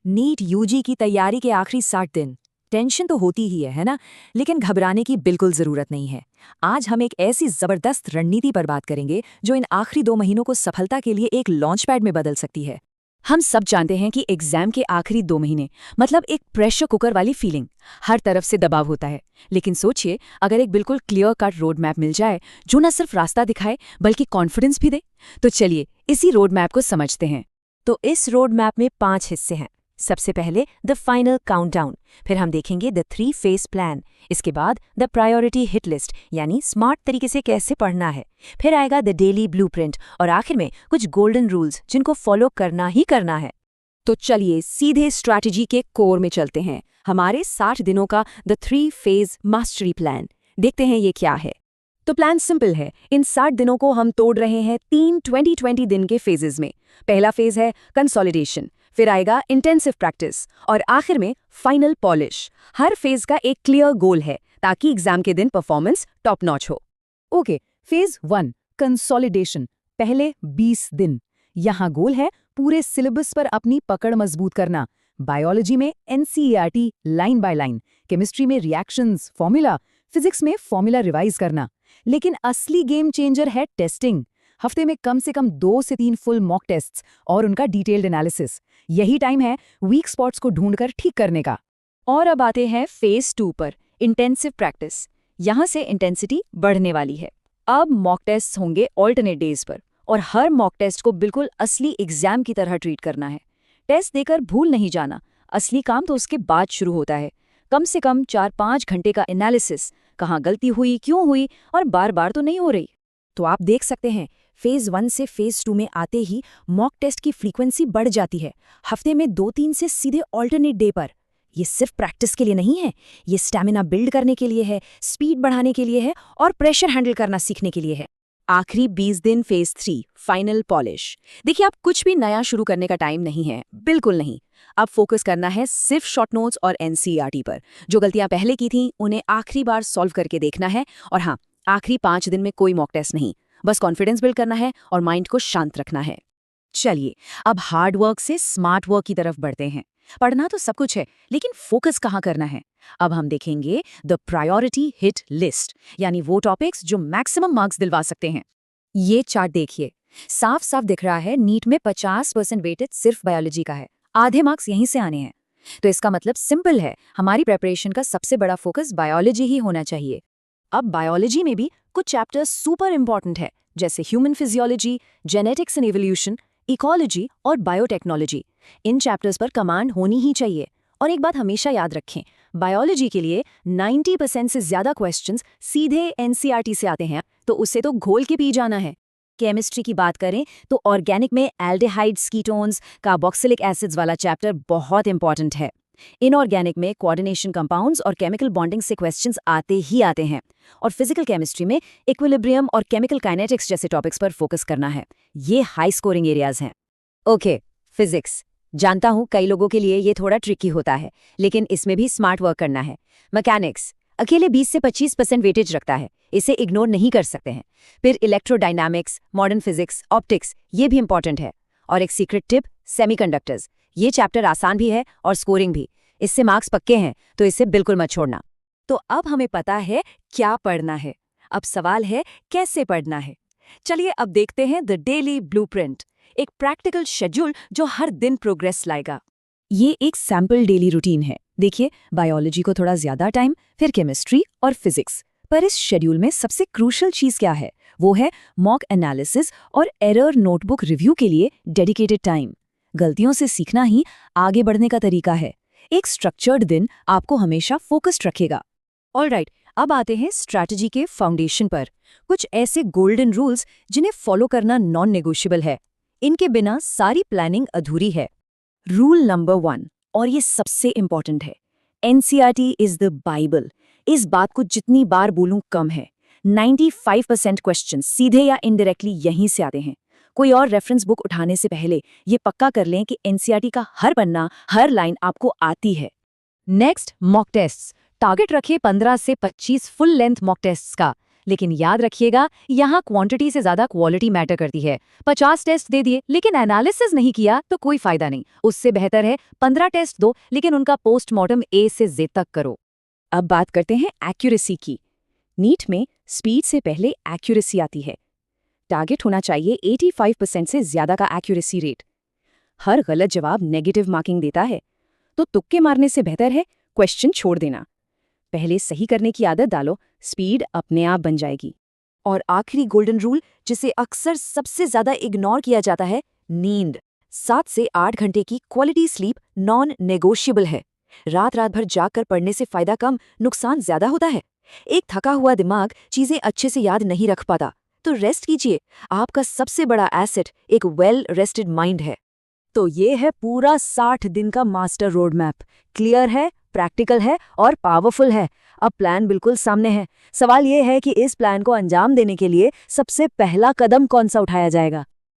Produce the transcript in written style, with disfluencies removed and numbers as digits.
NEET UG की तैयारी के आखिरी 60 दिन। टेंशन तो होती ही है ना? लेकिन घबराने की बिल्कुल जरूरत नहीं है। आज हम एक ऐसी जबरदस्त रणनीति पर बात करेंगे जो इन आखिरी 2 महीनों को सफलता के लिए एक लॉन्च पैड में बदल सकती है। हम सब जानते हैं कि एग्जाम के आखिरी 2 महीने मतलब एक प्रेशर कुकर वाली फीलिंग। हर तरफ से दबाव होता है। लेकिन सोचिए, अगर एक बिल्कुल क्लियर कट रोड मैप मिल जाए जो न सिर्फ रास्ता दिखाए बल्कि कॉन्फिडेंस भी दे, तो चलिए इसी रोड मैप को समझते हैं। तो इस रोड मैप में 5 हिस्से हैं। सबसे पहले द फाइनल काउंटडाउन, फिर हम देखेंगे द 3 फेज प्लान, इसके बाद द प्रायोरिटी हिट लिस्ट यानी स्मार्ट तरीके से कैसे पढ़ना है, फिर आएगा द डेली ब्लूप्रिंट और आखिर में कुछ गोल्डन रूल्स जिनको फॉलो करना ही करना है। तो चलिए सीधे स्ट्रैटेजी के कोर में चलते हैं, हमारे 60 दिनों का द 3 फेज मास्टरी प्लान। देखते हैं ये क्या है। तो प्लान सिंपल है। इन 60 दिनों को हम तोड़ रहे हैं 3 20-20 दिन के फेजेस में। पहला फेज है कंसोलिडेशन, फिर आएगा इंटेंसिव प्रैक्टिस और आखिर में फाइनल पॉलिश। हर फेज का एक क्लियर गोल है ताकि एग्जाम के दिन परफॉर्मेंस टॉप नॉच हो। ओके, फेज 1 कंसोलिडेशन, पहले 20 दिन। यहाँ गोल है पूरे सिलेबस पर अपनी पकड़ मजबूत करना। बायोलॉजी में NCERT line by line, chemistry में रिएक्शंस फॉर्मूला, फिजिक्स में फॉर्मूला रिवाइज करना। लेकिन असली गेम चेंजर है टेस्टिंग। हफ्ते में कम से कम 2 से 3 फुल मॉक टेस्ट्स और उनका डिटेल्ड एनालिसिस। यही टाइम है वीक स्पॉट्स को ढूंढकर ठीक करने का। और अब आते हैं फेज 2 पर, इंटेंसिव प्रैक्टिस। यहाँ से इंटेंसिटी बढ़ने वाली है। अब मॉक टेस्ट होंगे ऑल्टरनेट डेज पर और हर मॉक टेस्ट को बिल्कुल असली एग्जाम की तरह ट्रीट करना है। टेस्ट देकर भूल नहीं जाना, असली काम तो उसके बाद शुरू होता है। कम से कम 4-5 घंटे का एनालिसिस, कहाँ गलती हुई, क्यों हुई और बार बार तो नहीं हो रही। तो आप देख सकते हैं फेज 1 से फेज 2 में आते ही मॉक टेस्ट की फ्रीक्वेंसी बढ़ जाती है। हफ्ते में 2-3 से सीधे ऑल्टरनेट डे पर। ये सिर्फ प्रैक्टिस के लिए नहीं है, ये स्टैमिना बिल्ड करने के लिए है, स्पीड बढ़ाने के लिए है और प्रेशर हैंडल करना सीखने के लिए है। आखिरी 20 दिन फेज 3 फाइनल पॉलिश। देखिए, अब कुछ भी नया शुरू करने का टाइम नहीं है, बिल्कुल नहीं। अब फोकस करना है सिर्फ शॉर्ट नोट्स और एनसीईआरटी पर। जो गलतियां पहले की थीं उन्हें आखिरी बार सॉल्व करके देखना है। और हाँ, आखिरी 5 दिन में कोई मॉक टेस्ट नहीं, बस कॉन्फिडेंस बिल्ड करना है और माइंड को शांत रखना है। चलिए अब हार्ड वर्क से स्मार्ट वर्क की तरफ बढ़ते हैं। पढ़ना तो सब कुछ है, लेकिन फोकस कहाँ करना है। अब हम देखेंगे द प्रायोरिटी हिट लिस्ट, यानी वो टॉपिक्स जो मैक्सिमम मार्क्स दिलवा सकते हैं। ये चार्ट देखिए, साफ साफ दिख रहा है नीट में 50% वेटेज सिर्फ बायोलॉजी का है। आधे मार्क्स यहीं से आने हैं। तो इसका मतलब सिंपल है, हमारी प्रेपरेशन का सबसे बड़ा फोकस बायोलॉजी ही होना चाहिए। अब बायोलॉजी में भी कुछ चैप्टर्स सुपर इंपॉर्टेंट है, जैसे human physiology, genetics and evolution, ecology और बायोटेक्नोलॉजी। इन चैप्टर्स पर कमांड होनी ही चाहिए। और एक बात हमेशा याद रखें, बायोलॉजी के लिए 90% से ज्यादा क्वेश्चंस सीधे एनसीईआरटी से आते हैं, तो उसे तो घोल के पी जाना है। केमिस्ट्री की बात करें तो ऑर्गेनिक में एल्डिहाइड्स, कीटोन्स, कार्बोक्सिलिक एसिड्स वाला चैप्टर बहुत इंपॉर्टेंट है। इनऑर्गेनिक में कोऑर्डिनेशन कंपाउंड्स और केमिकल बॉन्डिंग से क्वेश्चंस आते ही आते हैं। और फिजिकल केमिस्ट्री में इक्विलिब्रियम और केमिकल काइनेटिक्स जैसे टॉपिक्स पर फोकस करना है। ये हाई स्कोरिंग एरियाज हैं। Okay, physics. जानता हूं कई लोगों के लिए ये थोड़ा ट्रिकी होता है, लेकिन इसमें भी स्मार्ट वर्क करना है। मैकेनिक्स अकेले 20 से 25% वेटेज रखता है, इसे इग्नोर नहीं कर सकते हैं। फिर इलेक्ट्रोडायनामिक्स, मॉडर्न फिजिक्स, ऑप्टिक्स, ये भी इंपॉर्टेंट है। और एक सीक्रेट टिप, सेमीकंडक्टर्स। ये चैप्टर आसान भी है और स्कोरिंग भी, इससे मार्क्स पक्के हैं, तो इसे बिल्कुल मत छोड़ना। तो अब हमें पता है क्या पढ़ना है, अब सवाल है कैसे पढ़ना है। चलिए अब देखते हैं द डेली ब्लूप्रिंट, एक प्रैक्टिकल शेड्यूल जो हर दिन प्रोग्रेस लाएगा। ये एक सैम्पल डेली रूटीन है। देखिए, बायोलॉजी को थोड़ा ज्यादा टाइम, फिर केमिस्ट्री और फिजिक्स। पर इस शेड्यूल में सबसे क्रूशल चीज क्या है? वो है मॉक एनालिसिस और एरर नोटबुक रिव्यू के लिए डेडिकेटेड टाइम। गलतियों से सीखना ही आगे बढ़ने का तरीका है। एक स्ट्रक्चर्ड दिन आपको हमेशा फोकस्ड रखेगा। ऑलराइट, अब आते हैं स्ट्रैटेजी के फाउंडेशन पर। कुछ ऐसे गोल्डन रूल्स जिन्हें फॉलो करना नॉन नेगोशिएबल है। इनके बिना सारी प्लानिंग अधूरी है। रूल नंबर 1, और ये सबसे इंपॉर्टेंट है, एनसीईआरटी इज द बाइबल। इस बात को जितनी बार बोलूं कम है। 95% क्वेश्चन सीधे या इनडायरेक्टली यहीं से आते हैं। कोई और रेफरेंस बुक उठाने से पहले ये पक्का कर लें कि एनसीईआरटी का हर पन्ना, हर लाइन आपको आती है। Next, mock tests. टारगेट रखें 15 से 25 फुल लेंथ मॉक टेस्ट्स का। लेकिन याद रखिएगा, यहाँ क्वांटिटी से ज्यादा क्वालिटी मैटर करती है। 50 टेस्ट दे दिए लेकिन एनालिसिस नहीं किया तो कोई फायदा नहीं। उससे बेहतर है 15 टेस्ट दो लेकिन उनका पोस्टमार्टम ए से जेड तक करो। अब बात करते हैं एक्यूरेसी की। नीट में स्पीड से पहले एक्यूरेसी आती है। टारगेट होना चाहिए 85% से ज्यादा का एक्यूरेसी रेट। हर गलत जवाब नेगेटिव मार्किंग देता है, तो तुक्के मारने से बेहतर है क्वेश्चन छोड़ देना। पहले सही करने की आदत डालो, स्पीड अपने आप बन जाएगी। और आखिरी गोल्डन रूल, जिसे अक्सर सबसे ज्यादा इग्नोर किया जाता है, नींद। 7 से 8 घंटे की क्वालिटी स्लीप नॉन नेगोशिएबल है। रात भर जागकर पढ़ने से फायदा कम, नुकसान ज्यादा होता है। एक थका हुआ दिमाग चीजें अच्छे से याद नहीं रख पाता, तो रेस्ट कीजिए। आपका सबसे बड़ा एसेट एक वेल रेस्टेड माइंड है। तो ये है पूरा 60 दिन का मास्टर रोड मैप। क्लियर है, प्रैक्टिकल है और पावरफुल है। अब प्लान बिल्कुल सामने है। सवाल ये है कि इस प्लान को अंजाम देने के लिए सबसे पहला कदम कौन सा उठाया जाएगा।